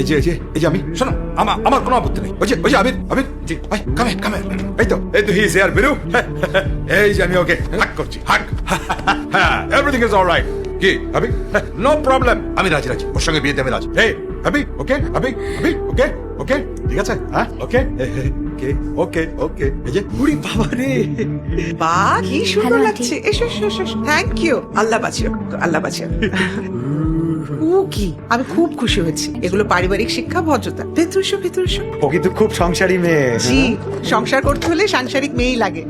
এই যে আমি শোনো, আমার কোনো আপত্তি নেই। ওই যে আবির জি ভাই, কামে এই তো হি ইজ হিয়ার বিরু। এই যে আমি ওকে হাক করছি, হাক। Everything is alright. কি আবি? নো প্রবলেম, আমি রাজি ওর সঙ্গে বিয়েতে আমি রাজি। এই আবি, ওকে আবি ওকে ঠিক আছে, হ্যাঁ ওকে ওকে। এই যে উড়ি বাবা রে, বাহ কি সুন্দর Hello, লাগছে। এসো থ্যাংক ইউ। আল্লাহ বাঁচিও। ও কি, আমি খুব খুশি হয়েছি। এগুলো পারিবারিক শিক্ষা, ভদ্রতা। ভেতর এসো। ও কিন্তু খুব সংসারী মেয়ে। জি, সংসার করতে হলে সাংসারিক মেয়েই লাগে।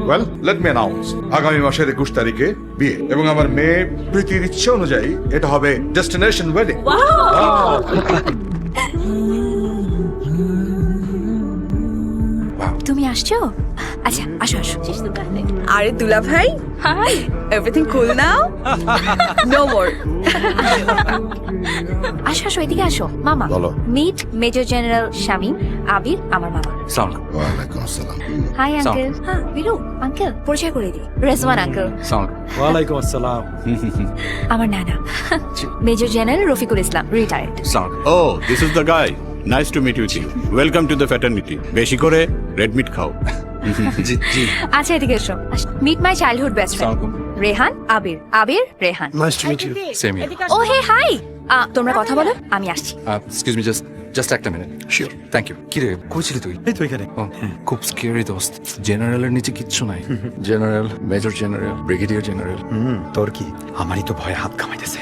ওয়েল লেট মি অ্যানাউন্স, আগামী মাসের 21 তারিখে বিয়ে, এবং আমার মেয়ে প্রীতির ইচ্ছে অনুযায়ী এটা হবে ডেস্টিনেশন ওয়েডিং। তুমি আসছো? আচ্ছা আসো। আরে দুলা ভাই, hi, everything cool now? No more. আসো এদিকে আসো। মামা বলো। Meet major general Shamim Abir, আমার মামা। ওয়ালাইকুম আসসালাম। Hi uncle. হ্যাঁ বিরু আঙ্কেল, পরিচয় করে দিই। রেজওয়ান আঙ্কেল, ওয়ালাইকুম আসসালাম। আমার নানা major general Rafiqul Islam, retired. Oh, this is the guy. Nice to meet you. Welcome to the fraternity. বেশি করে রেড মিট খাও। আচ্ছা এদিকে এসো। Meet my childhood best friend Rehan Abir Rehan. Nice to meet you. Same here. Oh hey hi, তোমরা কথা বলো, আমি আসছি। Excuse me, just একটা মিনিট। Sure. Thank you. কি রে, কই ছিলি তুই? এই তো এখানে। ও, খুব স্কেরি দোস্ত। জেনারেলের নিচে কিচ্ছু নাই। General, major general, brigadier general. তোর কি? আমারই তো ভয়ে হাত কামাইতেছে।